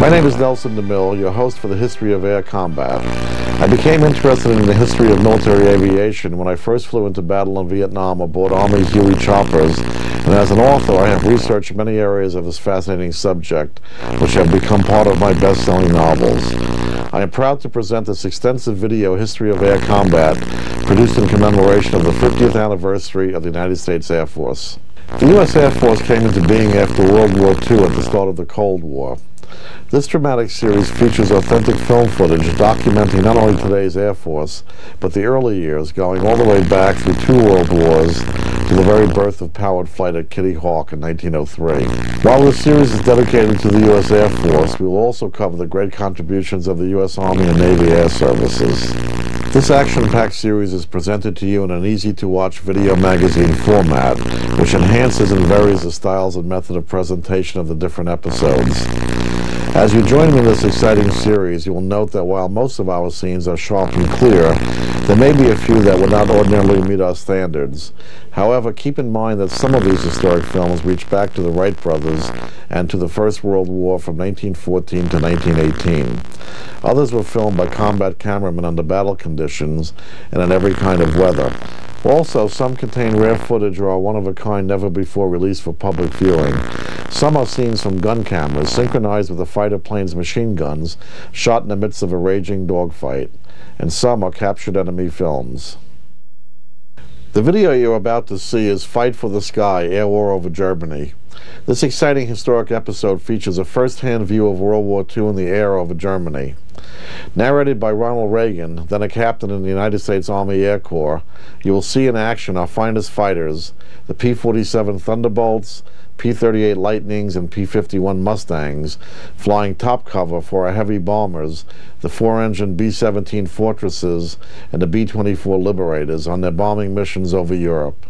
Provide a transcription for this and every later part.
My name is Nelson DeMille, your host for the History of Air Combat. I became interested in the history of military aviation when I first flew into battle in Vietnam aboard Army's Huey choppers, and as an author I have researched many areas of this fascinating subject, which have become part of my best-selling novels. I am proud to present this extensive video, History of Air Combat, produced in commemoration of the 50th anniversary of the United States Air Force. The U.S. Air Force came into being after World War II at the start of the Cold War. This dramatic series features authentic film footage documenting not only today's Air Force, but the early years, going all the way back through 2 world wars to the very birth of powered flight at Kitty Hawk in 1903. While this series is dedicated to the U.S. Air Force, we will also cover the great contributions of the U.S. Army and Navy Air Services. This action-packed series is presented to you in an easy-to-watch video magazine format, which enhances and varies the styles and method of presentation of the different episodes. As you join me in this exciting series, you will note that while most of our scenes are sharp and clear, there may be a few that would not ordinarily meet our standards. However, keep in mind that some of these historic films reach back to the Wright brothers and to the First World War from 1914 to 1918. Others were filmed by combat cameramen under battle conditions and in every kind of weather. Also, some contain rare footage or are one-of-a-kind, never-before released for public viewing. Some are scenes from gun cameras, synchronized with the fighter plane's machine guns, shot in the midst of a raging dogfight. And some are captured enemy films. The video you're about to see is Fight for the Sky, Air War over Germany. This exciting historic episode features a first-hand view of World War II in the air over Germany. Narrated by Ronald Reagan, then a captain in the United States Army Air Corps, you will see in action our finest fighters, the P-47 Thunderbolts, P-38 Lightnings, and P-51 Mustangs, flying top cover for our heavy bombers, the 4-engine B-17 Fortresses and the B-24 Liberators on their bombing missions over Europe.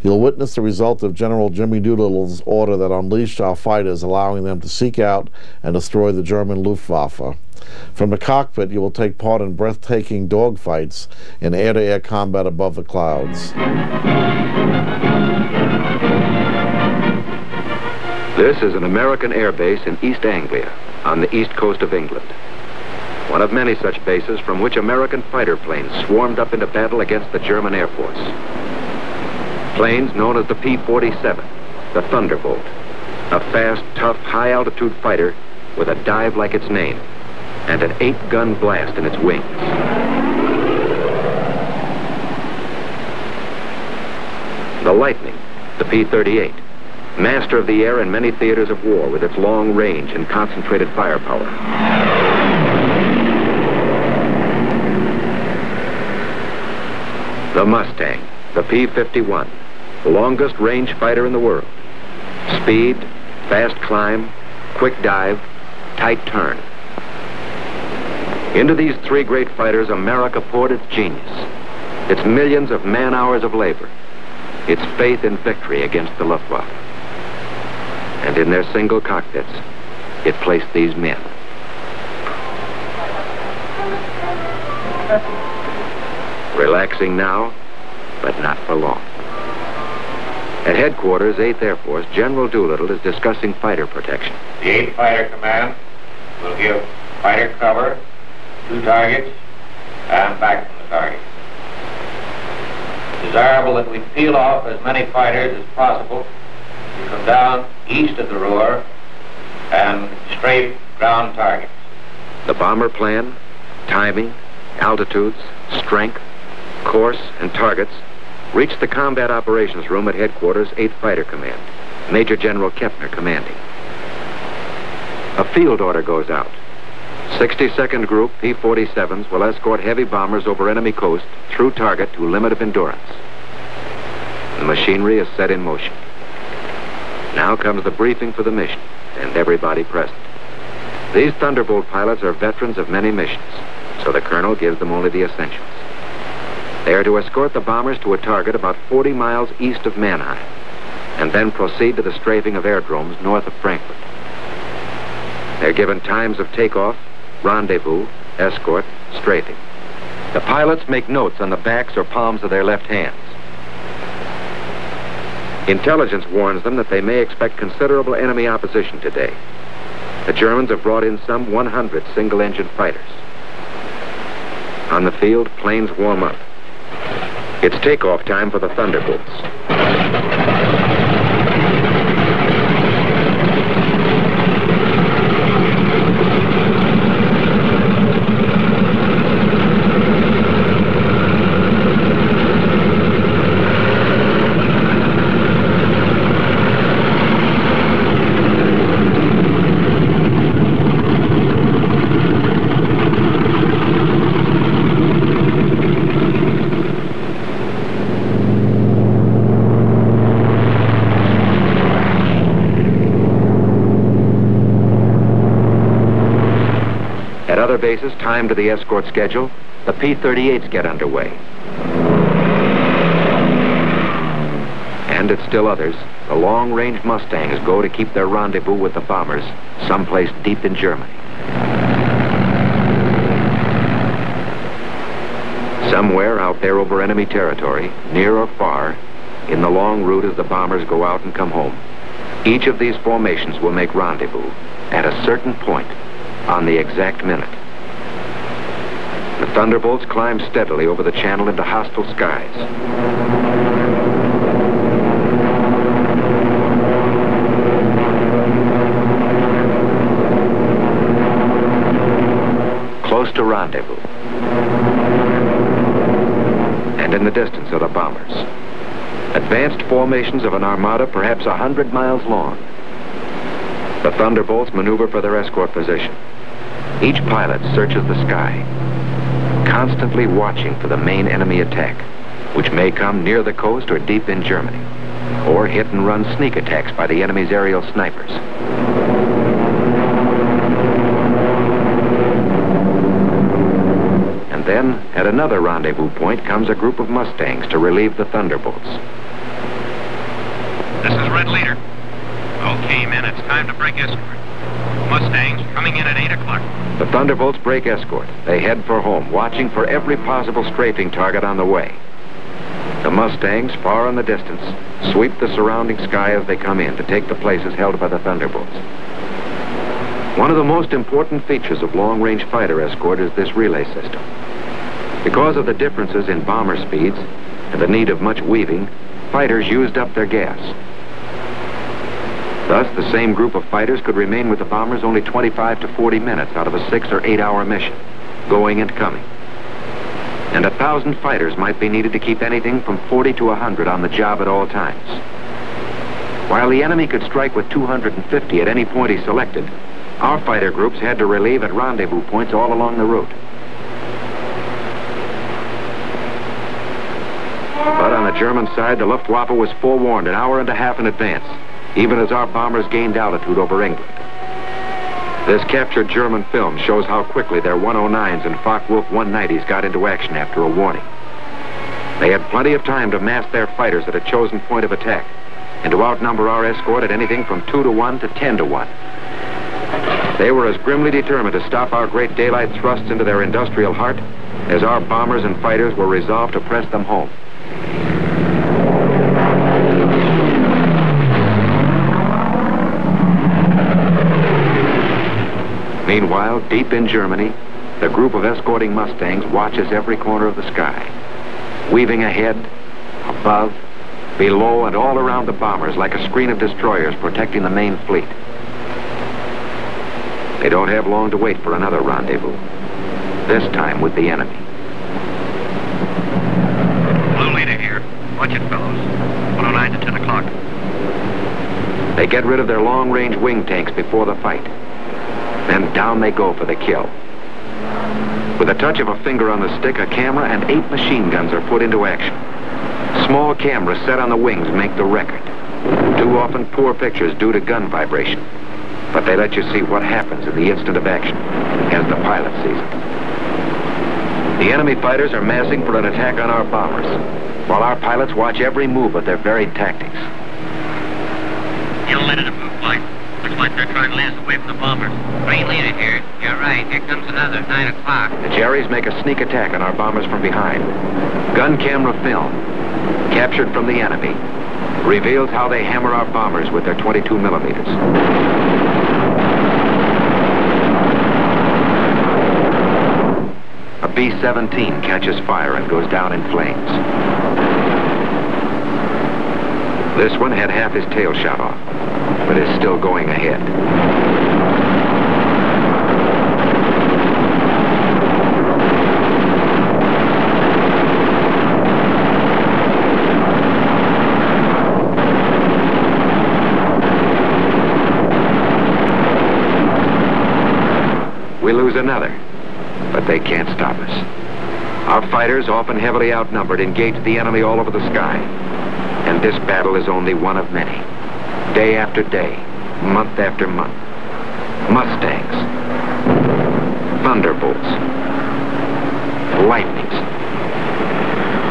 You'll witness the result of General Jimmy Doolittle's order that unleashed our fighters, allowing them to seek out and destroy the German Luftwaffe. From the cockpit, you will take part in breathtaking dogfights in air-to-air combat above the clouds. This is an American air base in East Anglia, on the east coast of England. One of many such bases from which American fighter planes swarmed up into battle against the German Air Force. Planes known as the P-47, the Thunderbolt, a fast, tough, high-altitude fighter with a dive like its name, and an 8-gun blast in its wings. The Lightning, the P-38, master of the air in many theaters of war with its long range and concentrated firepower. The Mustang, the P-51, the longest range fighter in the world. Speed, fast climb, quick dive, tight turn. Into these 3 great fighters, America poured its genius, its millions of man-hours of labor, its faith in victory against the Luftwaffe. And in their single cockpits, it placed these men. Relaxing now, but not for long. At headquarters, 8th Air Force, General Doolittle is discussing fighter protection. The 8th Fighter Command will give fighter cover to targets and back from the target. It's desirable that we peel off as many fighters as possible to come down east of the Ruhr and strafe ground targets. The bomber plan, timing, altitudes, strength, course, and targets reached the Combat Operations Room at Headquarters, 8th Fighter Command, Major General Kepner commanding. A field order goes out. 62nd Group P-47s will escort heavy bombers over enemy coast through target to limit of endurance. The machinery is set in motion. Now comes the briefing for the mission, and everybody present. These Thunderbolt pilots are veterans of many missions, so the colonel gives them only the essentials. They are to escort the bombers to a target about 40 miles east of Mannheim, and then proceed to the strafing of airdromes north of Frankfurt. They're given times of takeoff, rendezvous, escort, strafing. The pilots make notes on the backs or palms of their left hands. Intelligence warns them that they may expect considerable enemy opposition today. The Germans have brought in some 100 single-engine fighters. On the field, planes warm up. It's takeoff time for the Thunderbolts. At other bases timed to the escort schedule, the P-38s get underway. And at still others, the long-range Mustangs go to keep their rendezvous with the bombers someplace deep in Germany. Somewhere out there over enemy territory, near or far, in the long route as the bombers go out and come home, each of these formations will make rendezvous at a certain point on the exact minute. The Thunderbolts climb steadily over the channel into hostile skies. Close to rendezvous. And in the distance are the bombers. Advanced formations of an armada perhaps 100 miles long. The Thunderbolts maneuver for their escort position. Each pilot searches the sky, constantly watching for the main enemy attack, which may come near the coast or deep in Germany, or hit-and-run sneak attacks by the enemy's aerial snipers. And then, at another rendezvous point, comes a group of Mustangs to relieve the Thunderbolts. This is Red Leader. Okay, men, it's time to break escort. Mustangs coming in at 8 o'clock. The Thunderbolts break escort. They head for home, watching for every possible strafing target on the way. The Mustangs, far in the distance, sweep the surrounding sky as they come in to take the places held by the Thunderbolts. One of the most important features of long-range fighter escort is this relay system. Because of the differences in bomber speeds and the need of much weaving, fighters used up their gas. Thus, the same group of fighters could remain with the bombers only 25 to 40 minutes out of a 6 or 8 hour mission, going and coming. And 1,000 fighters might be needed to keep anything from 40 to 100 on the job at all times. While the enemy could strike with 250 at any point he selected, our fighter groups had to relieve at rendezvous points all along the route. But on the German side, the Luftwaffe was forewarned an hour and a half in advance, even as our bombers gained altitude over England. This captured German film shows how quickly their 109s and Focke-Wulf 190s got into action after a warning. They had plenty of time to mass their fighters at a chosen point of attack and to outnumber our escort at anything from 2 to 1 to 10 to 1. They were as grimly determined to stop our great daylight thrusts into their industrial heart as our bombers and fighters were resolved to press them home. Meanwhile, deep in Germany, the group of escorting Mustangs watches every corner of the sky, weaving ahead, above, below, and all around the bombers like a screen of destroyers protecting the main fleet. They don't have long to wait for another rendezvous, this time with the enemy. Blue Leader here. Watch it, fellows. 109 to 10 o'clock. They get rid of their long-range wing tanks before the fight. Then down they go for the kill. With a touch of a finger on the stick, a camera and 8 machine guns are put into action. Small cameras set on the wings make the record. Too often poor pictures due to gun vibration. But they let you see what happens in the instant of action, as the pilot sees it. The enemy fighters are massing for an attack on our bombers, while our pilots watch every move of their varied tactics. You'll let it move, flight. Looks like they're trying to lead us away from the bombers. Red Leader here. You're right. Here comes another. 9 o'clock. The Jerrys make a sneak attack on our bombers from behind. Gun camera film, captured from the enemy, reveals how they hammer our bombers with their 22 millimeters. B-17 catches fire and goes down in flames. This one had half his tail shot off, but is still going ahead. We lose another, but they can't stop us. Our fighters, often heavily outnumbered, engage the enemy all over the sky. And this battle is only one of many. Day after day, month after month. Mustangs, Thunderbolts, Lightnings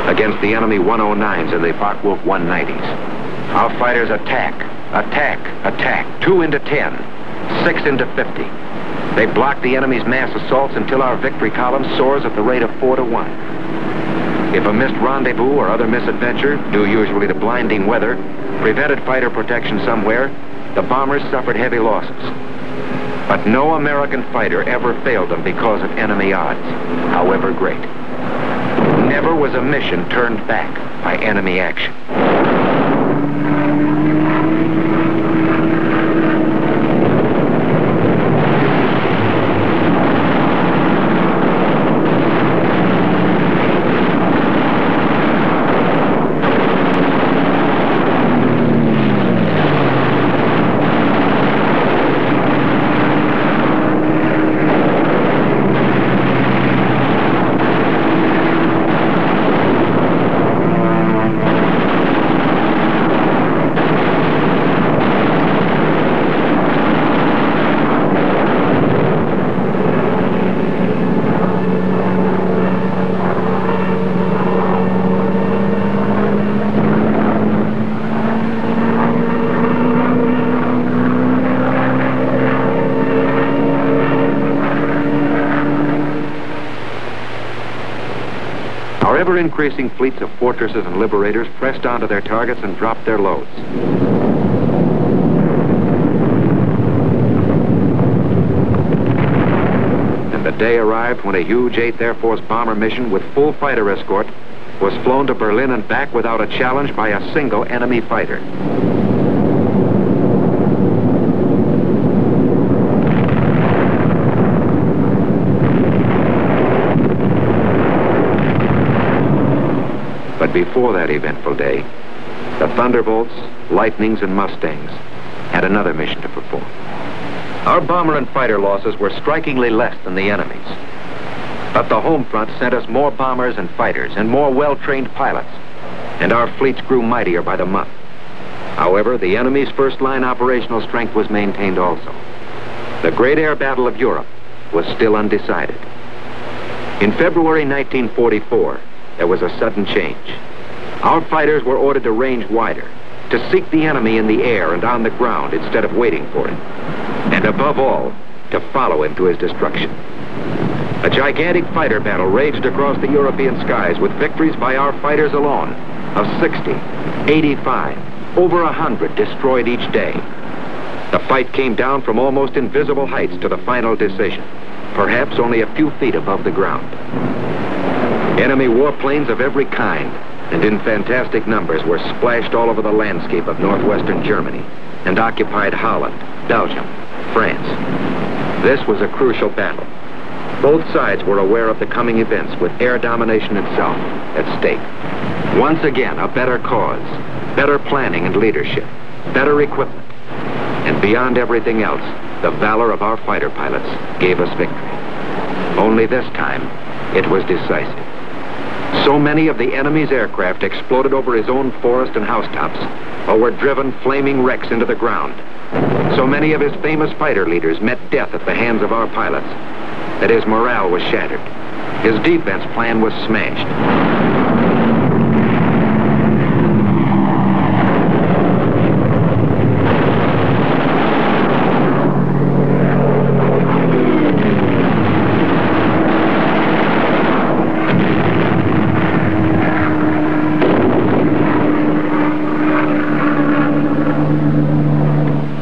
against the enemy 109s and the Focke-Wulf 190s. Our fighters attack, attack, attack. 2 into 10, 6 into 50. They block the enemy's mass assaults until our victory column soars at the rate of 4 to 1. If a missed rendezvous or other misadventure, due usually to blinding weather, prevented fighter protection somewhere, the bombers suffered heavy losses. But no American fighter ever failed them because of enemy odds, however great. Never was a mission turned back by enemy action. Ever-increasing fleets of fortresses and liberators pressed onto their targets and dropped their loads. And the day arrived when a huge 8th Air Force bomber mission with full fighter escort was flown to Berlin and back without a challenge by a single enemy fighter. But before that eventful day, the Thunderbolts, Lightnings, and Mustangs had another mission to perform. Our bomber and fighter losses were strikingly less than the enemy's. But the home front sent us more bombers and fighters and more well-trained pilots, and our fleets grew mightier by the month. However, the enemy's first-line operational strength was maintained also. The great air battle of Europe was still undecided. In February 1944, there was a sudden change. Our fighters were ordered to range wider, to seek the enemy in the air and on the ground instead of waiting for him, and above all, to follow him to his destruction. A gigantic fighter battle raged across the European skies with victories by our fighters alone of 60, 85, over 100 destroyed each day. The fight came down from almost invisible heights to the final decision, perhaps only a few feet above the ground. Enemy warplanes of every kind and in fantastic numbers were splashed all over the landscape of northwestern Germany and occupied Holland, Belgium, France. This was a crucial battle. Both sides were aware of the coming events with air domination itself at stake. Once again, a better cause, better planning and leadership, better equipment, and beyond everything else, the valor of our fighter pilots gave us victory. Only this time, it was decisive. So many of the enemy's aircraft exploded over his own forest and housetops, or were driven flaming wrecks into the ground. So many of his famous fighter leaders met death at the hands of our pilots that his morale was shattered. His defense plan was smashed.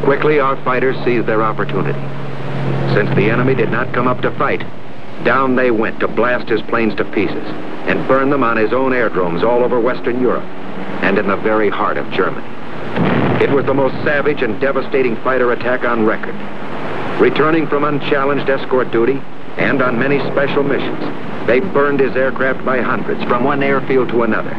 Quickly, our fighters seized their opportunity. Since the enemy did not come up to fight, down they went to blast his planes to pieces and burn them on his own aerodromes all over Western Europe and in the very heart of Germany. It was the most savage and devastating fighter attack on record. Returning from unchallenged escort duty and on many special missions, they burned his aircraft by hundreds from one airfield to another.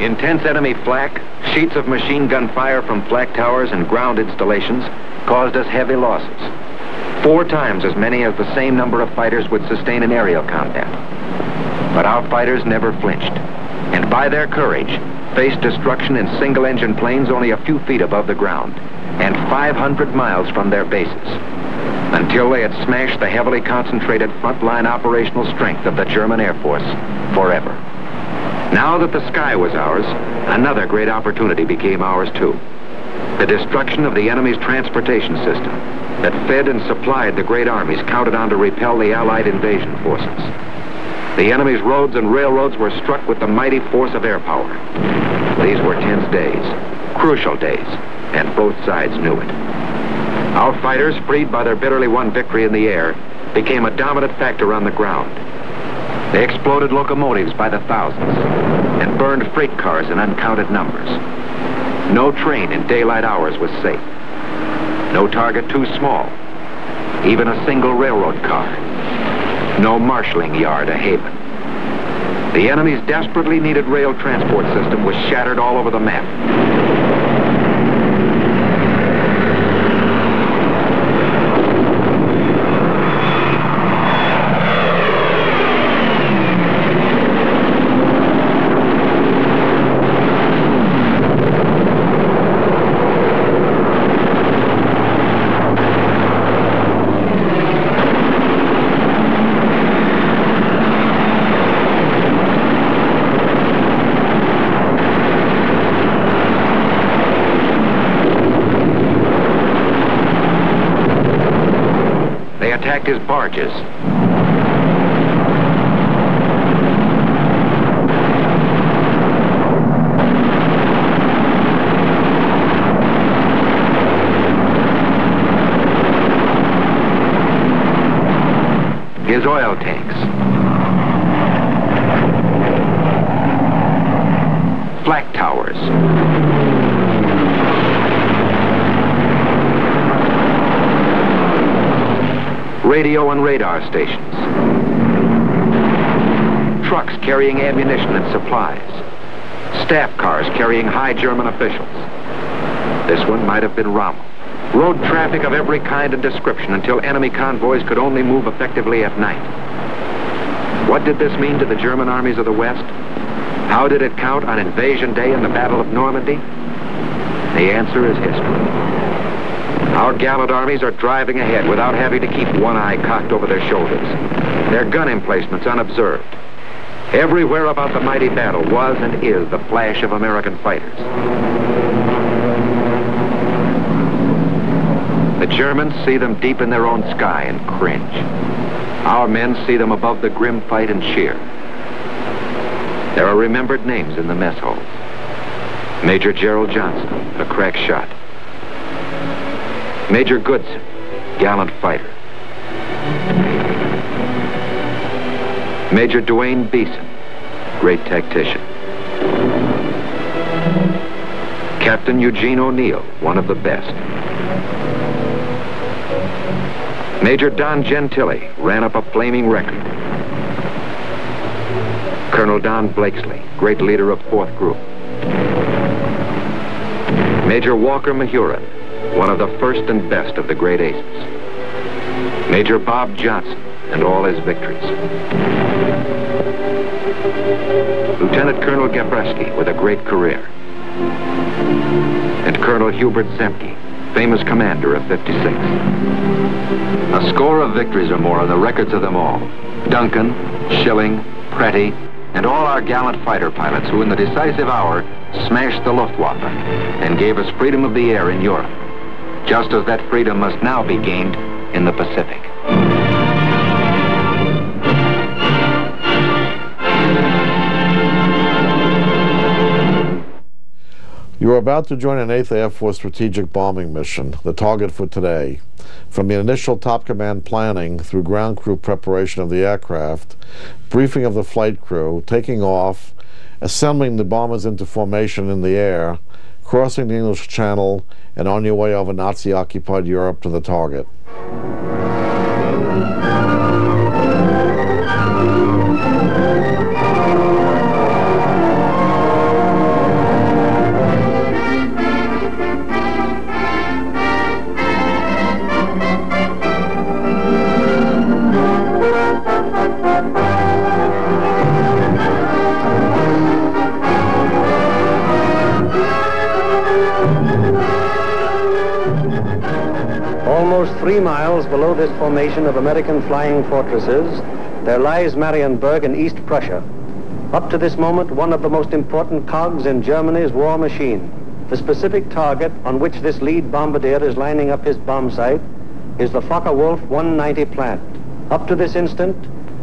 Intense enemy flak, sheets of machine gun fire from flak towers and ground installations caused us heavy losses. 4 times as many as the same number of fighters would sustain in aerial combat. But our fighters never flinched, and by their courage, faced destruction in single-engine planes only a few feet above the ground, and 500 miles from their bases, until they had smashed the heavily concentrated frontline operational strength of the German Air Force forever. Now that the sky was ours, another great opportunity became ours too. The destruction of the enemy's transportation system that fed and supplied the great armies counted on to repel the Allied invasion forces. The enemy's roads and railroads were struck with the mighty force of air power. These were tense days, crucial days, and both sides knew it. Our fighters, freed by their bitterly won victory in the air, became a dominant factor on the ground. They exploded locomotives by the thousands and burned freight cars in uncounted numbers. No train in daylight hours was safe. No target too small. Even a single railroad car. No marshalling yard a haven. The enemy's desperately needed rail transport system was shattered all over the map. Attacked his barges. His oil tanks. Flak towers. Radio and radar stations. Trucks carrying ammunition and supplies. Staff cars carrying high German officials. This one might have been Rommel. Road traffic of every kind and description until enemy convoys could only move effectively at night. What did this mean to the German armies of the West? How did it count on Invasion Day in the Battle of Normandy? The answer is history. Our gallant armies are driving ahead without having to keep one eye cocked over their shoulders. Their gun emplacements unobserved. Everywhere about the mighty battle was and is the flash of American fighters. The Germans see them deep in their own sky and cringe. Our men see them above the grim fight and cheer. There are remembered names in the mess halls. Major Gerald Johnson, a crack shot. Major Goodson, gallant fighter. Major Dwayne Beeson, great tactician. Captain Eugene O'Neill, one of the best. Major Don Gentili ran up a flaming record. Colonel Don Blakesley, great leader of 4th Group. Major Walker Mahurin, one of the first and best of the great aces. Major Bob Johnson and all his victories. Lieutenant Colonel Gabreski with a great career. And Colonel Hubert Zemke, famous commander of 56. A score of victories or more are the records of them all. Duncan, Schilling, Pretty, and all our gallant fighter pilots who in the decisive hour smashed the Luftwaffe and gave us freedom of the air in Europe, just as that freedom must now be gained in the Pacific. You are about to join an 8th Air Force strategic bombing mission, the target for today. From the initial top command planning through ground crew preparation of the aircraft, briefing of the flight crew, taking off, assembling the bombers into formation in the air, crossing the English Channel, and on your way over Nazi-occupied Europe to the target. Almost 3 miles below this formation of American flying fortresses, there lies Marienburg in East Prussia. Up to this moment, one of the most important cogs in Germany's war machine. The specific target on which this lead bombardier is lining up his bomb sight is the Focke-Wulf 190 plant. Up to this instant,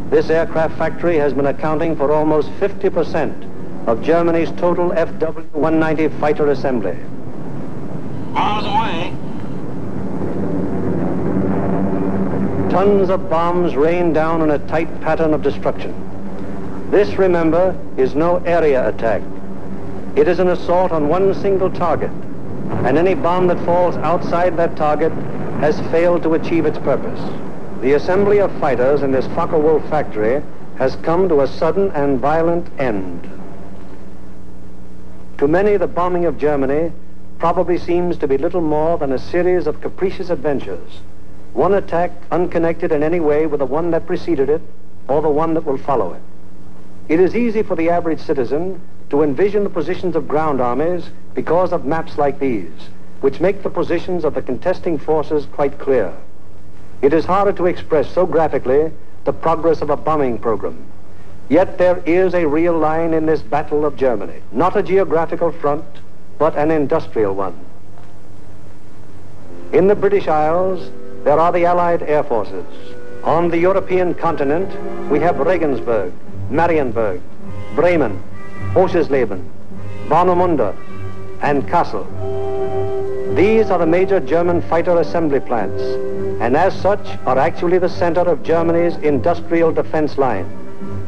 this aircraft factory has been accounting for almost 50% of Germany's total FW-190 fighter assembly. Bombs away. Tons of bombs rain down in a tight pattern of destruction. This, remember, is no area attack. It is an assault on one single target, and any bomb that falls outside that target has failed to achieve its purpose. The assembly of fighters in this Focke-Wulf factory has come to a sudden and violent end. To many, the bombing of Germany probably seems to be little more than a series of capricious adventures. One attack unconnected in any way with the one that preceded it or the one that will follow it. It is easy for the average citizen to envision the positions of ground armies because of maps like these, which make the positions of the contesting forces quite clear. It is harder to express so graphically the progress of a bombing program. Yet there is a real line in this battle of Germany, not a geographical front, but an industrial one. In the British Isles, there are the Allied air forces. On the European continent, we have Regensburg, Marienburg, Bremen, Oschersleben, Warnemünde, and Kassel. These are the major German fighter assembly plants, and as such are actually the center of Germany's industrial defense line.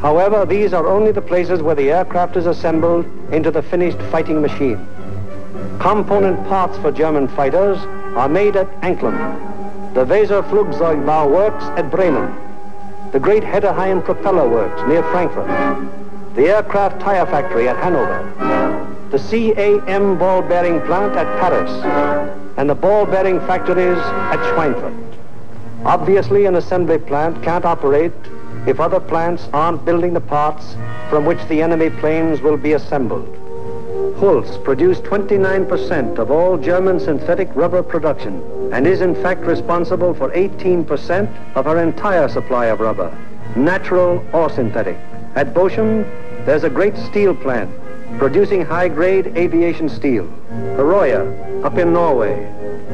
However, these are only the places where the aircraft is assembled into the finished fighting machine. Component parts for German fighters are made at Anklam, the Weser Flugzeugbau Works at Bremen, the Great Hedderheim Propeller Works near Frankfurt, the Aircraft Tire Factory at Hanover, the CAM ball bearing plant at Paris, and the ball bearing factories at Schweinfurt. Obviously, an assembly plant can't operate if other plants aren't building the parts from which the enemy planes will be assembled. Holz produced 29% of all German synthetic rubber production and is in fact responsible for 18% of our entire supply of rubber, natural or synthetic. At Bochum, there's a great steel plant producing high-grade aviation steel. Herøya, up in Norway,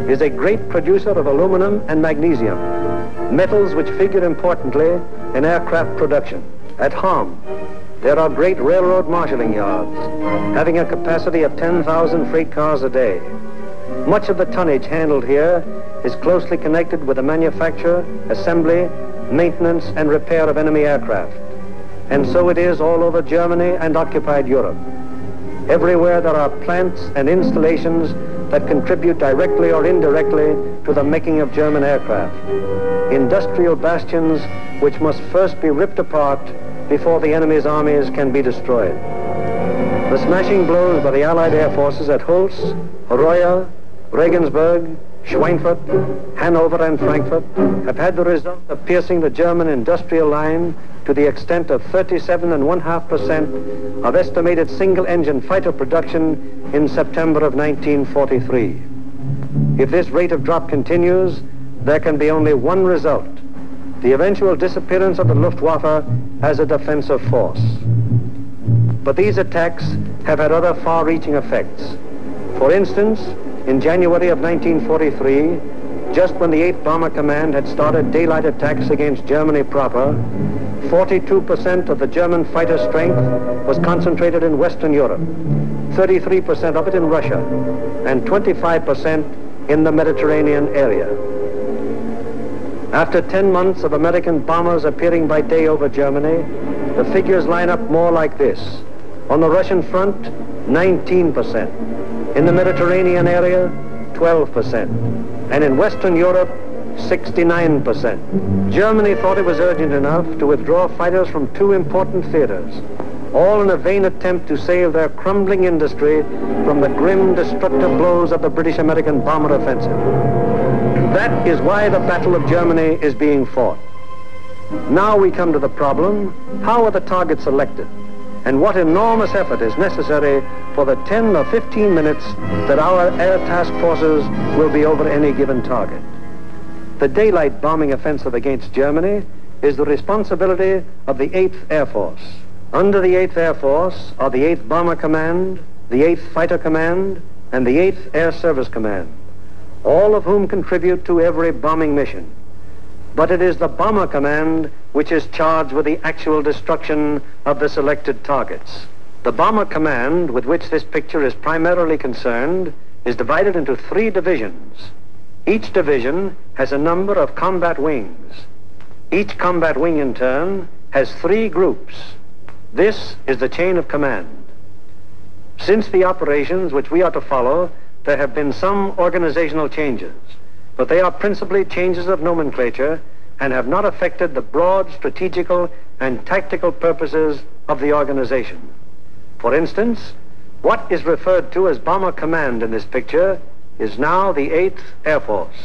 is a great producer of aluminum and magnesium, metals which figure importantly in aircraft production. At Ham, there are great railroad marshalling yards, having a capacity of 10,000 freight cars a day. Much of the tonnage handled here is closely connected with the manufacture, assembly, maintenance, and repair of enemy aircraft. And so it is all over Germany and occupied Europe. Everywhere there are plants and installations that contribute directly or indirectly to the making of German aircraft. Industrial bastions which must first be ripped apart before the enemy's armies can be destroyed. The smashing blows by the Allied air forces at Holz, Herøya, Regensburg, Schweinfurt, Hanover, and Frankfurt have had the result of piercing the German industrial line to the extent of 37.5% of estimated single-engine fighter production in September of 1943. If this rate of drop continues, there can be only one result: the eventual disappearance of the Luftwaffe as a defensive force. But these attacks have had other far-reaching effects. For instance, in January of 1943, just when the 8th Bomber Command had started daylight attacks against Germany proper, 42% of the German fighter strength was concentrated in Western Europe, 33% of it in Russia, and 25% in the Mediterranean area. After 10 months of American bombers appearing by day over Germany, the figures line up more like this. On the Russian front, 19%. In the Mediterranean area, 12%. And in Western Europe, 69%. Germany thought it was urgent enough to withdraw fighters from two important theaters, all in a vain attempt to save their crumbling industry from the grim, destructive blows of the British-American bomber offensive. That is why the Battle of Germany is being fought. Now we come to the problem: how are the targets selected? And what enormous effort is necessary for the 10 or 15 minutes that our air task forces will be over any given target? The daylight bombing offensive against Germany is the responsibility of the 8th Air Force. Under the 8th Air Force are the 8th Bomber Command, the 8th Fighter Command, and the 8th Air Service Command, all of whom contribute to every bombing mission. But it is the Bomber Command which is charged with the actual destruction of the selected targets. The Bomber Command, with which this picture is primarily concerned, is divided into 3 divisions. Each division has a number of combat wings. Each combat wing, in turn, has 3 groups. This is the chain of command. Since the operations which we are to follow, there have been some organizational changes, but they are principally changes of nomenclature and have not affected the broad strategical and tactical purposes of the organization. For instance, what is referred to as Bomber Command in this picture is now the 8th Air Force.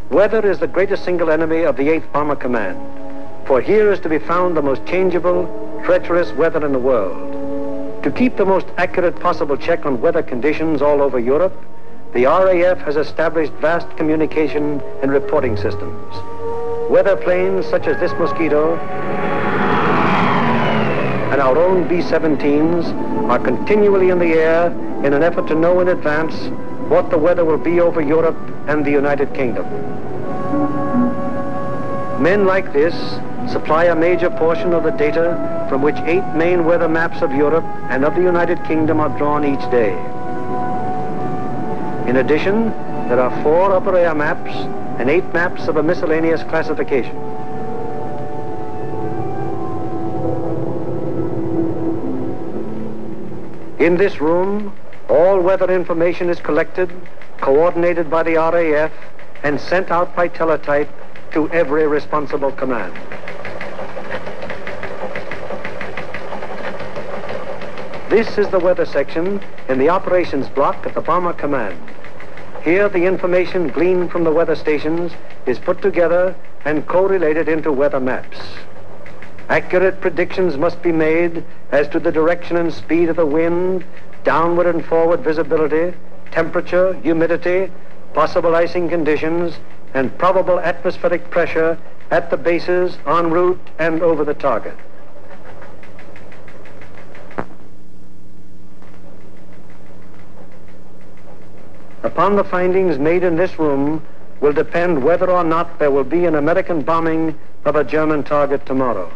Weather is the greatest single enemy of the 8th Bomber Command, for here is to be found the most changeable, treacherous weather in the world. To keep the most accurate possible check on weather conditions all over Europe, the RAF has established vast communication and reporting systems. Weather planes such as this Mosquito and our own B-17s are continually in the air in an effort to know in advance what the weather will be over Europe and the United Kingdom. Men like this supply a major portion of the data from which 8 main weather maps of Europe and of the United Kingdom are drawn each day. In addition, there are 4 upper air maps and 8 maps of a miscellaneous classification. In this room, all weather information is collected, coordinated by the RAF, and sent out by teletype to every responsible command. This is the weather section in the operations block of the Bomber Command. Here, the information gleaned from the weather stations is put together and correlated into weather maps. Accurate predictions must be made as to the direction and speed of the wind, downward and forward visibility, temperature, humidity, possible icing conditions, and probable atmospheric pressure at the bases, en route, and over the target. Upon the findings made in this room will depend whether or not there will be an American bombing of a German target tomorrow.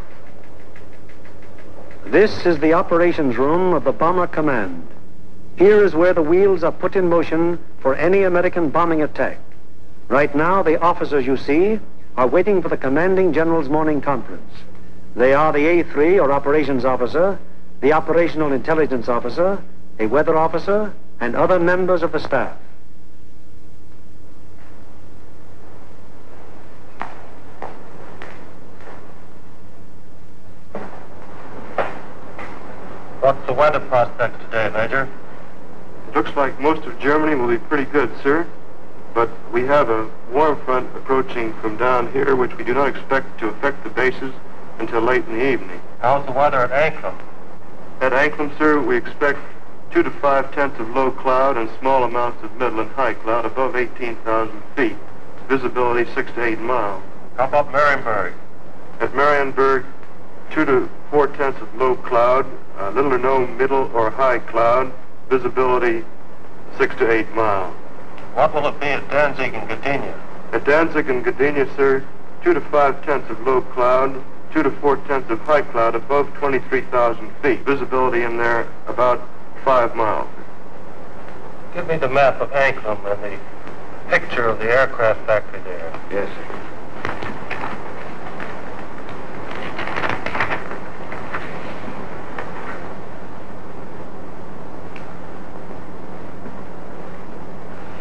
This is the operations room of the Bomber Command. Here is where the wheels are put in motion for any American bombing attack. Right now, the officers you see are waiting for the Commanding General's morning conference. They are the A3, or Operations Officer, the Operational Intelligence Officer, a Weather Officer, and other members of the staff. What's the weather prospects today, Major? It looks like most of Germany will be pretty good, sir. But we have a warm front approaching from down here, which we do not expect to affect the bases until late in the evening. How's the weather at Anklam? At Anklam, sir, we expect 2 to 5 tenths of low cloud and small amounts of middle and high cloud above 18,000 feet. Visibility 6 to 8 miles. How about Marienburg? At Marienburg, 2 to 4 tenths of low cloud, little or no middle or high cloud, visibility 6 to 8 miles. What will it be at Danzig and Gdynia? At Danzig and Gdynia, sir, 2 to 5 tenths of low cloud, 2 to 4 tenths of high cloud above 23,000 feet. Visibility in there about 5 miles. Give me the map of Anklam and the picture of the aircraft factory there. Yes, sir.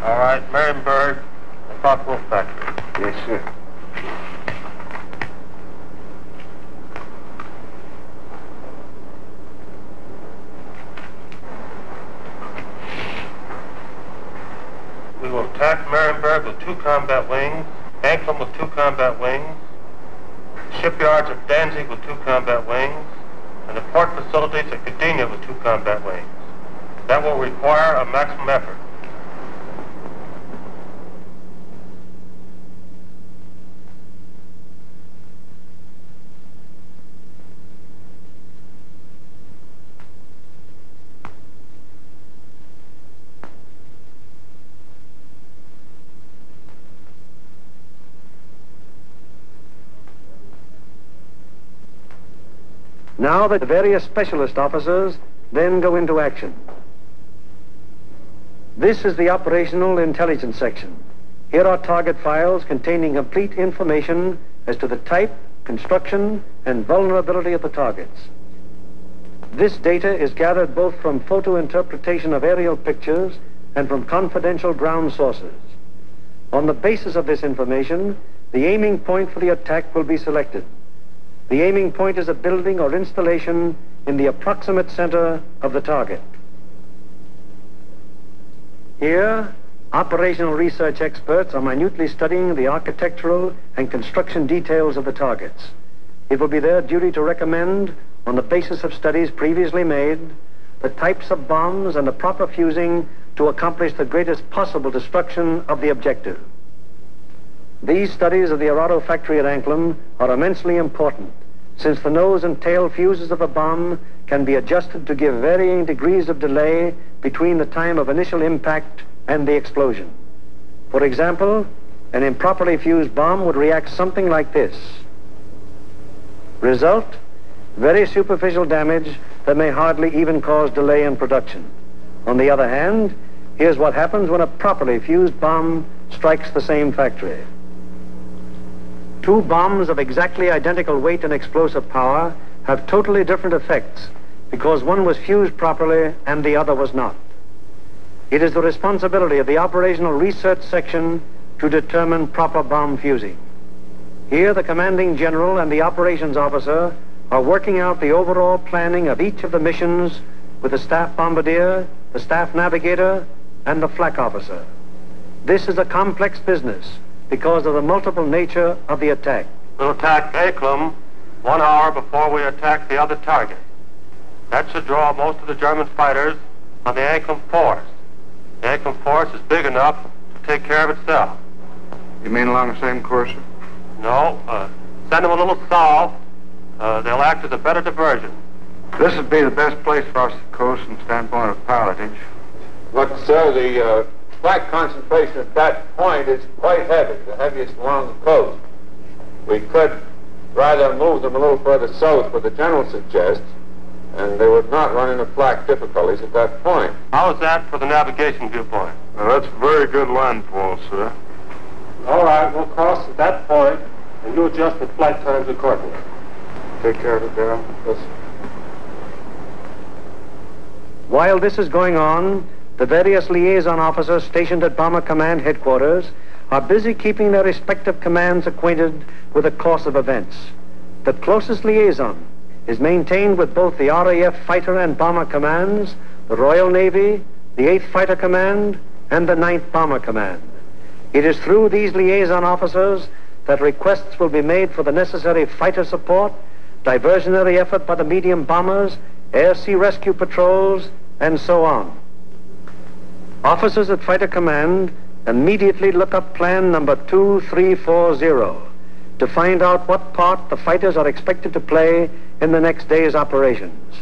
All right, Marienburg, the Focke-Wulf factory. Yes, sir. We will attack Marienburg with 2 combat wings, Anklam with 2 combat wings, shipyards at Danzig with 2 combat wings, and the port facilities at Gdynia with 2 combat wings. That will require a maximum effort. Now the various specialist officers then go into action. This is the operational intelligence section. Here are target files containing complete information as to the type, construction, and vulnerability of the targets. This data is gathered both from photo interpretation of aerial pictures and from confidential ground sources. On the basis of this information, the aiming point for the attack will be selected. The aiming point is a building or installation in the approximate center of the target. Here, operational research experts are minutely studying the architectural and construction details of the targets. It will be their duty to recommend, on the basis of studies previously made, the types of bombs and the proper fusing to accomplish the greatest possible destruction of the objective. These studies of the Arado factory at Anklam are immensely important, since the nose and tail fuses of a bomb can be adjusted to give varying degrees of delay between the time of initial impact and the explosion. For example, an improperly fused bomb would react something like this. Result, very superficial damage that may hardly even cause delay in production. On the other hand, here's what happens when a properly fused bomb strikes the same factory. 2 bombs of exactly identical weight and explosive power have totally different effects because one was fused properly and the other was not. It is the responsibility of the operational research section to determine proper bomb fusing. Here, the commanding general and the operations officer are working out the overall planning of each of the missions with the staff bombardier, the staff navigator, and the flak officer. This is a complex business because of the multiple nature of the attack. We'll attack Akelum 1 hour before we attack the other target. That should draw most of the German fighters on the Akelum force. The Akelum force is big enough to take care of itself. You mean along the same course? No, send them a little south. They'll act as a better diversion. This would be the best place for us to coast from the standpoint of pilotage. But, sir, the flak concentration at that point is quite heavy, the heaviest along the coast. We could rather move them a little further south, what the general suggests, and they would not run into flak difficulties at that point. How is that for the navigation viewpoint? Well, that's a very good landfall, sir. All right, we'll cross at that point, and you adjust the flight times accordingly. Take care of it, Darrell. Yes. While this is going on, the various liaison officers stationed at Bomber Command headquarters are busy keeping their respective commands acquainted with the course of events. The closest liaison is maintained with both the RAF Fighter and Bomber Commands, the Royal Navy, the 8th Fighter Command, and the 9th Bomber Command. It is through these liaison officers that requests will be made for the necessary fighter support, diversionary effort by the medium bombers, air-sea rescue patrols, and so on. Officers at Fighter Command immediately look up plan number 2340 to find out what part the fighters are expected to play in the next day's operations.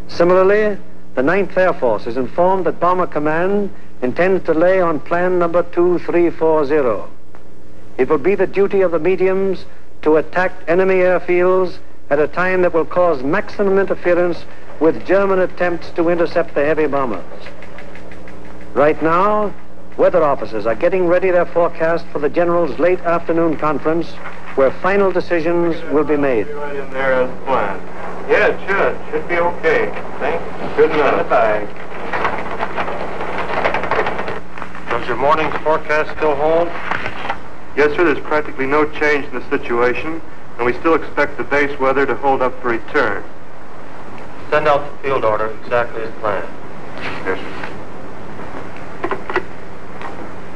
Similarly, the 9th Air Force is informed that Bomber Command intends to lay on plan number 2340. It will be the duty of the mediums to attack enemy airfields at a time that will cause maximum interference with German attempts to intercept the heavy bombers. Right now, weather officers are getting ready their forecast for the General's late afternoon conference, where final decisions will be made. Right in there as planned. Yeah, it should. Should be okay. Thanks. Good enough. Bye. Does your morning's forecast still hold? Yes, sir, there's practically no change in the situation, and we still expect the base weather to hold up for return. Send out the field order exactly as planned. Yes, sir.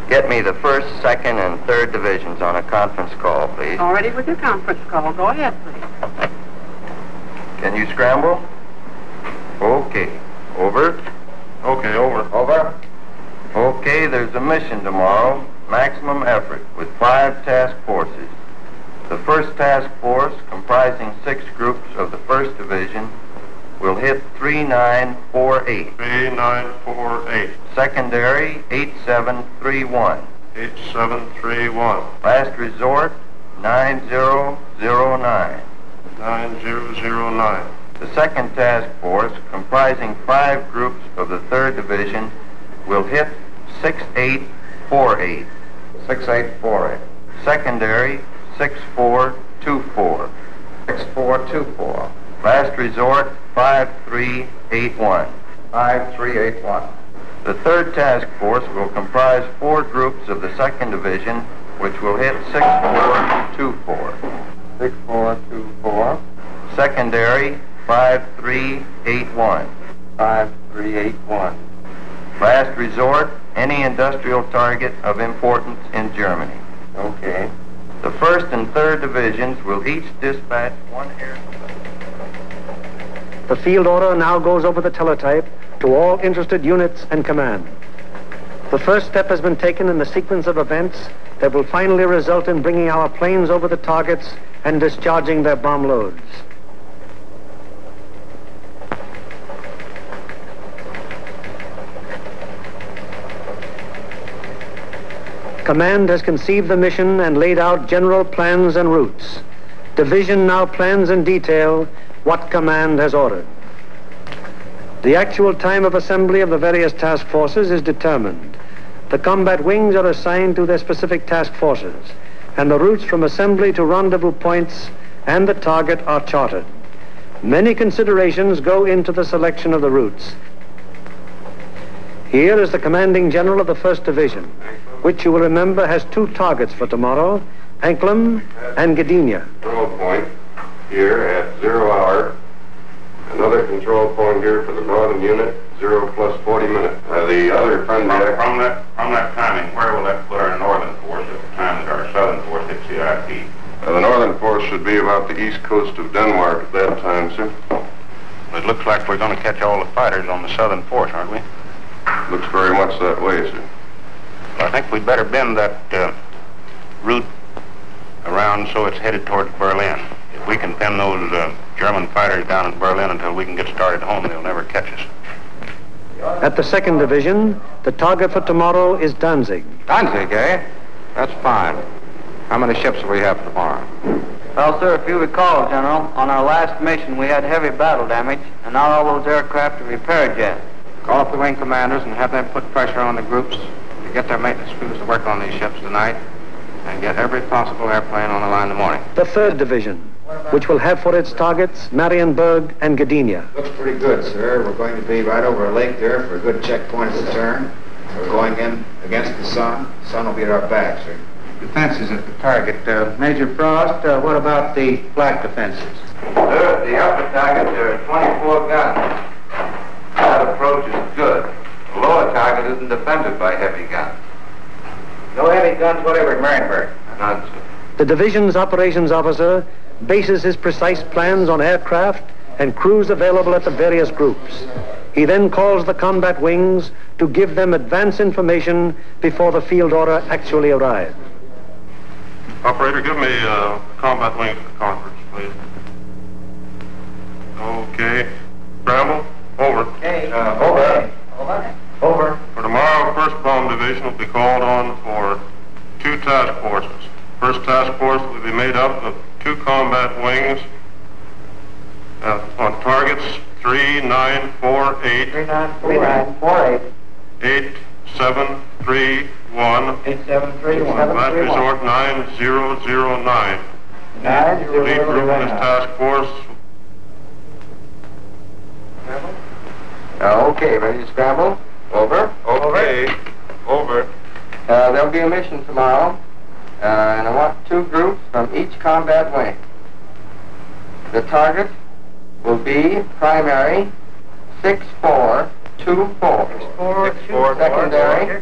Get me the 1st, 2nd, and 3rd divisions on a conference call, please. All ready with your conference call. Go ahead, please. Can you scramble? Okay. Over? Okay, over. Over? Okay, there's a mission tomorrow. Maximum effort with 5 task forces. The 1st task force, comprising 6 groups of the 1st Division, will hit 3948. 3948. Secondary, 8731. 8731. Last resort, 9009. 9009. The 2nd task force, comprising 5 groups of the 3rd Division, will hit 6848. 6848. Secondary, 6424. 6424. Last resort, 5381. 5381. The 3rd task force will comprise 4 groups of the 2nd Division, which will hit 6424. 6424. Secondary, 5381. 5381. Last resort, any industrial target of importance in Germany. Okay. The 1st and 3rd Divisions will each dispatch 1 air. The field order now goes over the teletype to all interested units and command. The first step has been taken in the sequence of events that will finally result in bringing our planes over the targets and discharging their bomb loads. Command has conceived the mission and laid out general plans and routes. Division now plans in detail what command has ordered. The actual time of assembly of the various task forces is determined. The combat wings are assigned to their specific task forces, and the routes from assembly to rendezvous points and the target are charted. Many considerations go into the selection of the routes. Here is the commanding general of the 1st Division, which you will remember has 2 targets for tomorrow, Anklam and Gdynia. Control point here at 0 hour. Another control point here for the northern unit, 0 plus 40 minutes. The other friendly... From that timing, where will that put would be about the east coast of Denmark at that time, sir. It looks like we're going to catch all the fighters on the southern force, aren't we? Looks very much that way, sir. Well, I think we'd better bend that route around so it's headed towards Berlin. If we can pin those German fighters down in Berlin until we can get started home, they'll never catch us. At the 2nd Division, the target for tomorrow is Danzig. Danzig, eh? That's fine. How many ships will we have tomorrow? Well, sir, if you recall, General, on our last mission we had heavy battle damage, and now all those aircraft are repaired yet. Call up the wing commanders and have them put pressure on the groups to get their maintenance crews to work on these ships tonight and get every possible airplane on the line in the morning. The 3rd Division, which will have for its targets Marienburg and Gdynia. Looks pretty good, sir. We're going to be right over a lake there for a good checkpoint at the turn. We're going in against the sun. The sun will be at our back, sir. Defenses at the target. Major Frost, what about the flak defenses? Sir, at the upper target, there are 24 guns. That approach is good. The lower target isn't defended by heavy guns. No heavy guns whatever at Marienburg. None, sir. The division's operations officer bases his precise plans on aircraft and crews available at the various groups. He then calls the combat wings to give them advance information before the field order actually arrives. Operator, give me combat wings for the conference, please. Okay. Bramble, over. Okay. Over. Over. Over. For tomorrow, 1st Bomb Division will be called on for 2 task forces. First task force will be made up of 2 combat wings on targets 3948. 3948. 8731. 8731. Last resort 9009. 9009. Lead group of this task force. Okay, ready to scramble? Over. Okay. Over. There'll be a mission tomorrow, and I want 2 groups from each combat wing. The target will be primary 6424. 6424. Secondary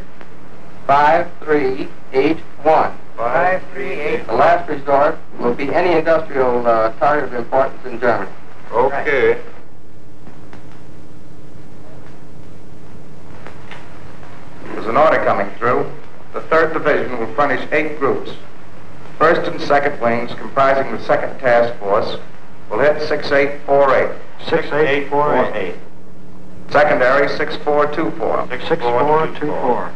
5381. 5381. The last resort will be any industrial target of importance in Germany. Okay. There's an order coming through. The 3rd Division will furnish 8 groups. 1st and 2nd wings, comprising the 2nd Task Force, will hit 6848. 6848. Secondary 6424. 6424.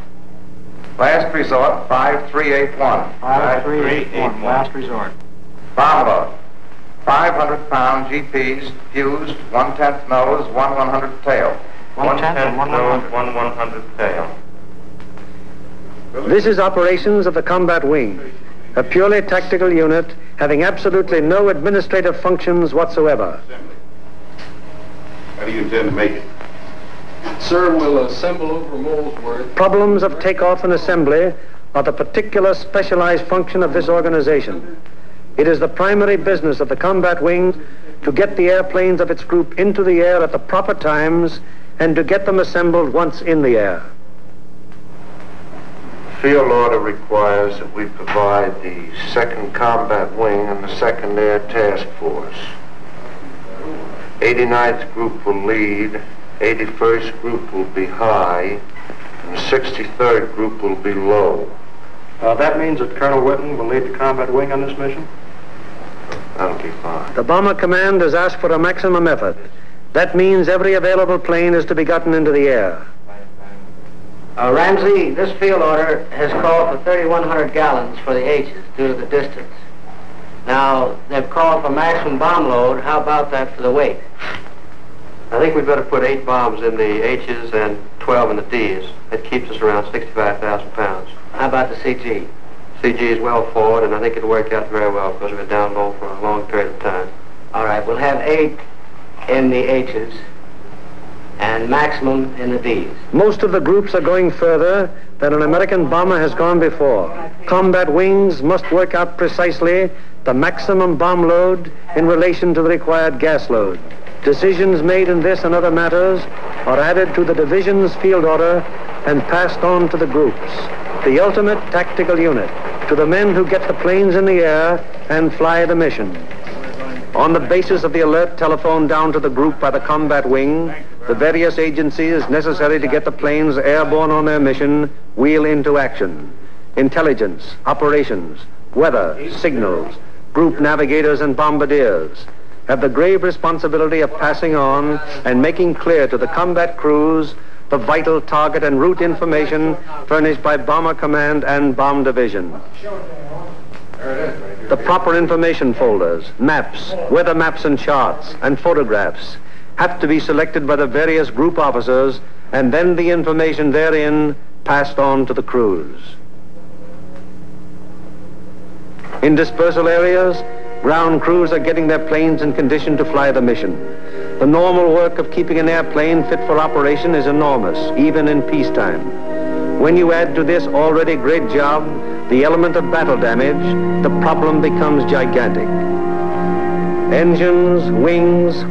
Last resort 5381. 5381. Last resort. Bomb load. 500-pound GPs fused, 1/10 nose, 1/100 tail. 1/10 and 1/100. 1/100 tail. This is operations of the combat wing, a purely tactical unit having absolutely no administrative functions whatsoever. How do you intend to make it? Sir, we'll assemble over Molesworth. Problems of takeoff and assembly are the particular specialized function of this organization. It is the primary business of the combat wing to get the airplanes of its group into the air at the proper times and to get them assembled once in the air. Field order requires that we provide the 2nd Combat Wing and the 2nd Air Task Force. 89th Group will lead, 81st Group will be high, and the 63rd Group will be low. That means that Colonel Whitten will lead the combat wing on this mission? That'll be fine. The Bomber Command has asked for a maximum effort. That means every available plane is to be gotten into the air. Ramsey, this field order has called for 3,100 gallons for the H's due to the distance. Now, they've called for maximum bomb load. How about that for the weight? I think we'd better put 8 bombs in the H's and 12 in the D's. That keeps us around 65,000 pounds. How about the CG? CG is well forward, and I think it'll work out very well because we've been down low for a long period of time. All right, we'll have 8 in the H's and maximum in the D's. Most of the groups are going further than an American bomber has gone before. Combat wings must work out precisely the maximum bomb load in relation to the required gas load. Decisions made in this and other matters are added to the division's field order and passed on to the groups, the ultimate tactical unit. to the men who get the planes in the air and fly the mission. On the basis of the alert telephoned down to the group by the combat wing, the various agencies necessary to get the planes airborne on their mission wheel into action. Intelligence, operations, weather, signals, group navigators and bombardiers have the grave responsibility of passing on and making clear to the combat crews the vital target and route information furnished by Bomber Command and Bomb Division. The proper information folders, maps, weather maps and charts, and photographs have to be selected by the various group officers, and then the information therein passed on to the crews. In dispersal areas, ground crews are getting their planes in condition to fly the mission. The normal work of keeping an airplane fit for operation is enormous, even in peacetime. When you add to this already great job the element of battle damage, the problem becomes gigantic. Engines, wings,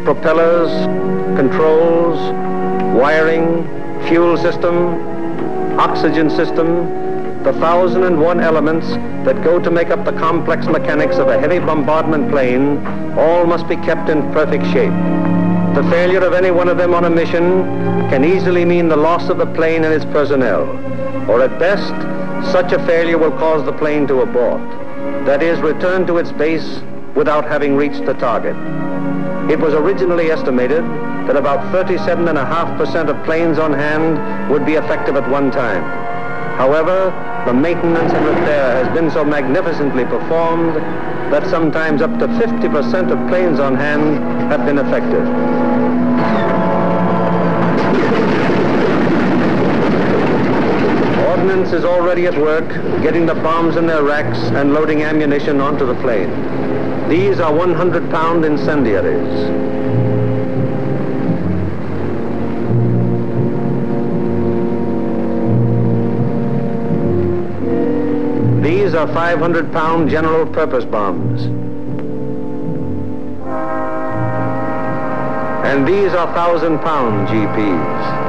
propellers, controls, wiring, fuel system, oxygen system, the 1,001 elements that go to make up the complex mechanics of a heavy bombardment plane all must be kept in perfect shape. The failure of any one of them on a mission can easily mean the loss of the plane and its personnel, or at best, such a failure will cause the plane to abort, that is, return to its base without having reached the target. It was originally estimated that about 37.5% of planes on hand would be effective at one time. However, the maintenance and repair has been so magnificently performed that sometimes up to 50% of planes on hand have been effective. Ordnance is already at work, getting the bombs in their racks and loading ammunition onto the plane. These are 100-pound incendiaries. These are 500-pound general purpose bombs. And these are 1,000-pound GPs.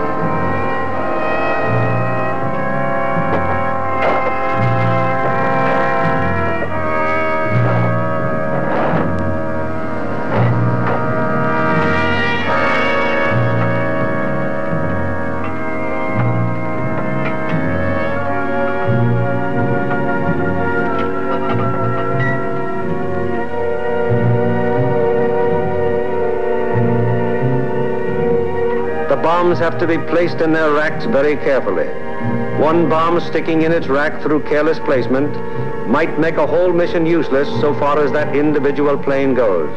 Bombs have to be placed in their racks very carefully. One bomb sticking in its rack through careless placement might make a whole mission useless so far as that individual plane goes.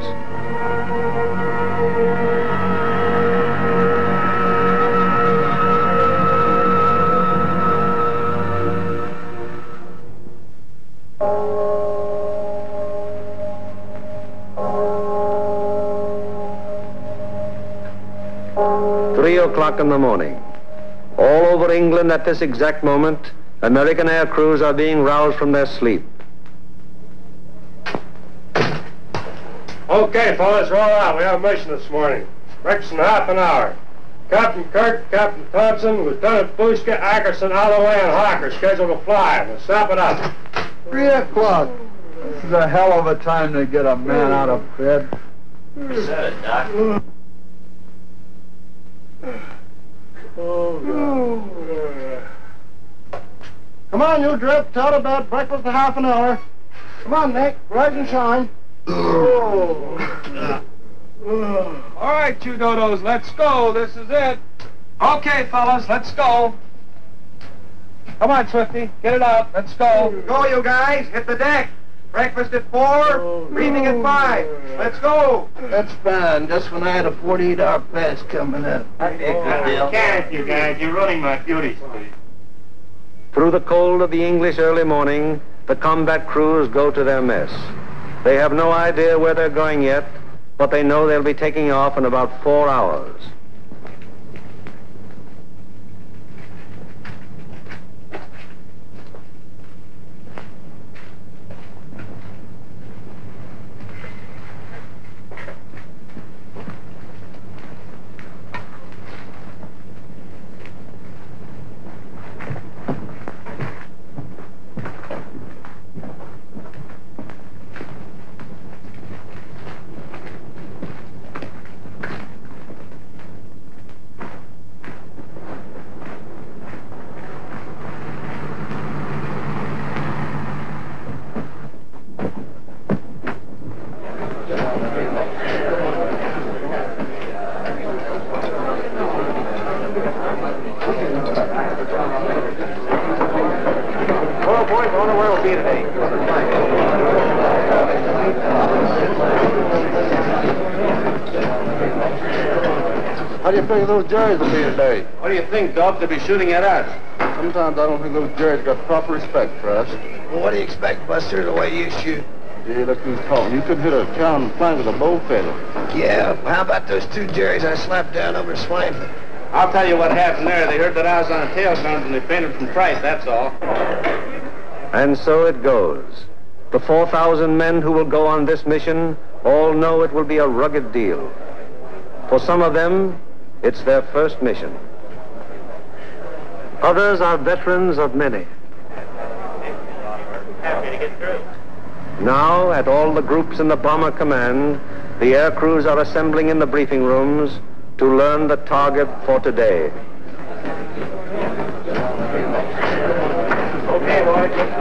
In the morning. All over England at this exact moment, American air crews are being roused from their sleep. Okay, fellas, roll out. We have a mission this morning. Breakfast in half an hour. Captain Kirk, Captain Thompson, Lieutenant Bushka, Ackerson, Holloway, and Hawker scheduled to fly. We'll snap it up. 3 o'clock. This is a hell of a time to get a man out of bed. Said it, Doc. Come on, you drift out of bed. Breakfast in half an hour. Come on, Nick. Rise and shine. All right, you dodos, let's go. This is it. Okay, fellas, let's go. Come on, Swifty. Get it out. Let's go. Go, you guys. Hit the deck. Breakfast at 4, briefing at 5. Let's go. That's fine. Just when I had a 48-hour pass coming in. Can't you guys? You're running my duty. Through the cold of the English early morning, the combat crews go to their mess. They have no idea where they're going yet, but they know they'll be taking off in about 4 hours. Well, boys, I wonder where we'll be today. How do you figure those Jerrys will be today? What do you think, Doc? They'll be shooting at us. Sometimes I don't think those Jerrys got proper respect for us. Well, what do you expect, Buster, the way you shoot? Gee, look who's talking. You couldn't hit a cow in the flank with a bow feather. Yeah, well, how about those 2 Jerrys I slapped down over Swineford? I'll tell you what happened there. They heard that I was on tail guns and they fainted from fright, that's all. And so it goes. The 4,000 men who will go on this mission all know it will be a rugged deal. For some of them, it's their first mission. Others are veterans of many. Now, at all the groups in the Bomber Command, the air crews are assembling in the briefing rooms to learn the target for today. Okay, boys, let's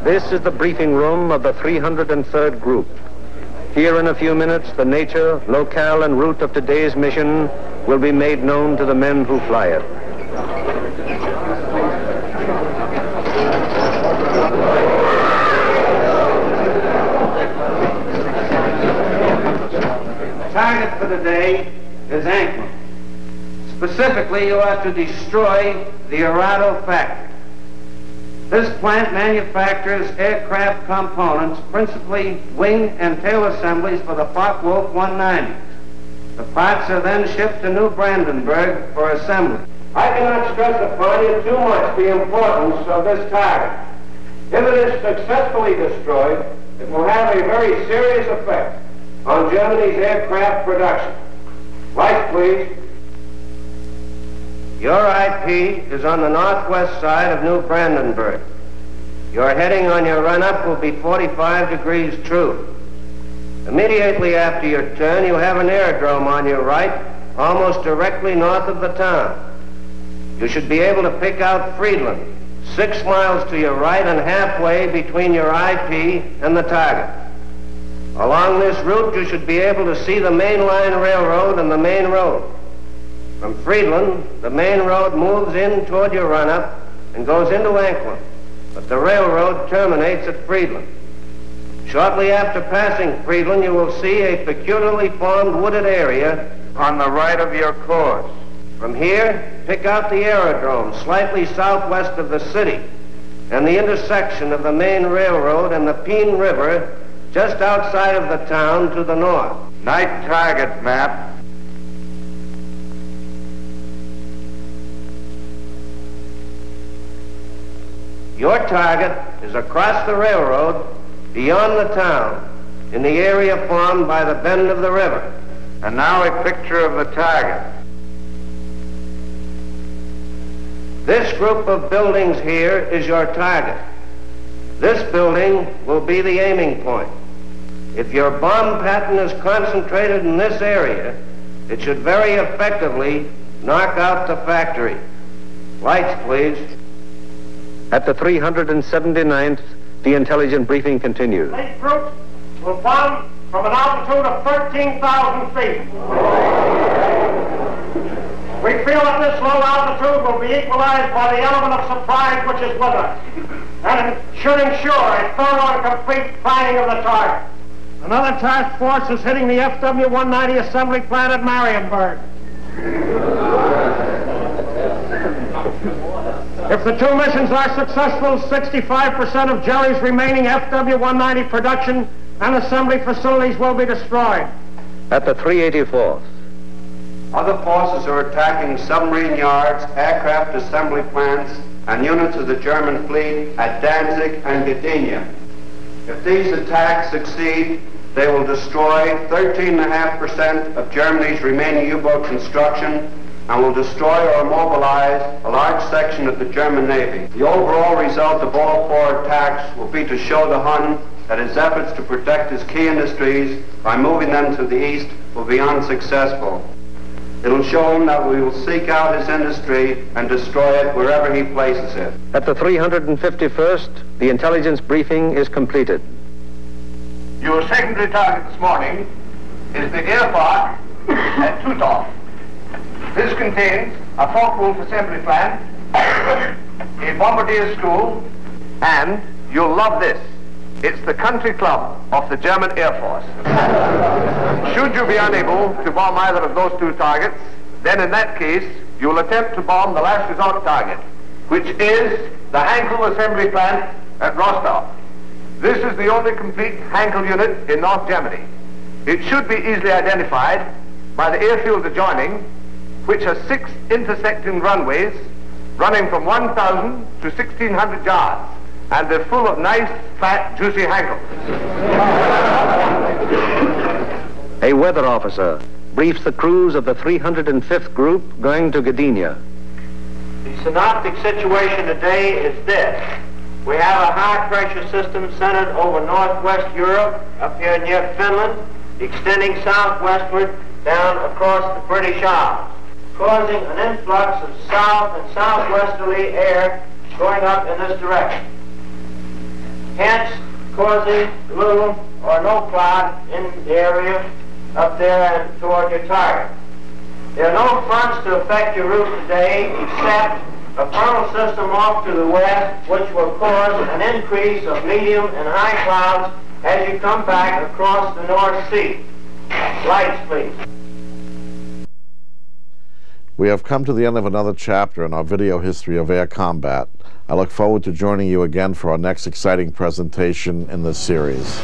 This is the briefing room of the 303rd Group. Here in a few minutes, the nature, locale, and route of today's mission will be made known to the men who fly it. The target for today is Anklam. Specifically, you are to destroy the Arado factory. This plant manufactures aircraft components, principally wing and tail assemblies for the Focke-Wulf 190. The parts are then shipped to New Brandenburg for assembly. I cannot stress upon you too much the importance of this target. If it is successfully destroyed, it will have a very serious effect on Germany's aircraft production. Lights, please. Your IP is on the northwest side of New Brandenburg. Your heading on your run-up will be 45 degrees true. Immediately after your turn, you have an aerodrome on your right, almost directly north of the town. You should be able to pick out Friedland, 6 miles to your right and halfway between your IP and the target. Along this route, you should be able to see the main line railroad and the main road. From Friedland, the main road moves in toward your run-up and goes into Anklam, but the railroad terminates at Friedland. Shortly after passing Friedland, you will see a peculiarly formed wooded area on the right of your course. From here, pick out the aerodrome slightly southwest of the city and the intersection of the main railroad and the Peene River just outside of the town to the north. Night target map. Your target is across the railroad, beyond the town, in the area formed by the bend of the river. And now a picture of the target. This group of buildings here is your target. This building will be the aiming point. If your bomb pattern is concentrated in this area, it should very effectively knock out the factory. Lights, please. At the 379th, the intelligent briefing continues. These groups will bomb from an altitude of 13,000 feet. We feel that this low altitude will be equalized by the element of surprise which is with us, and should ensure a thorough and complete finding of the target. Another task force is hitting the FW-190 assembly plant at Marienburg. If the 2 missions are successful, 65% of Jerry's remaining FW-190 production and assembly facilities will be destroyed. At the 384th. Other forces are attacking submarine yards, aircraft assembly plants, and units of the German fleet at Danzig and Gdynia. If these attacks succeed, they will destroy 13.5% of Germany's remaining U-boat construction and will destroy or immobilize a large section of the German Navy. The overall result of all four attacks will be to show the Hun that his efforts to protect his key industries by moving them to the east will be unsuccessful. It will show him that we will seek out his industry and destroy it wherever he places it. At the 351st, the intelligence briefing is completed. Your secondary target this morning is the air park at Tutov. This contains a Focke-Wulf assembly plant, a bombardier school, and you'll love this. It's the country club of the German Air Force. Should you be unable to bomb either of those two targets, then in that case, you'll attempt to bomb the last resort target, which is the Hankel assembly plant at Rostov. This is the only complete Hankel unit in North Germany. It should be easily identified by the airfield adjoining, which has 6 intersecting runways running from 1,000 to 1,600 yards, and they're full of nice, fat, juicy Hankels. A weather officer briefs the crews of the 305th Group going to Gdynia. The synoptic situation today is this. We have a high-pressure system centered over northwest Europe, up here near Finland, extending southwestward down across the British Isles, causing an influx of south and southwesterly air going up in this direction, hence causing little or no cloud in the area up there and toward your target. There are no fronts to affect your route today except a frontal system off to the west, which will cause an increase of medium and high clouds as you come back across the North Sea. Lights, please. We have come to the end of another chapter in our video history of air combat. I look forward to joining you again for our next exciting presentation in this series.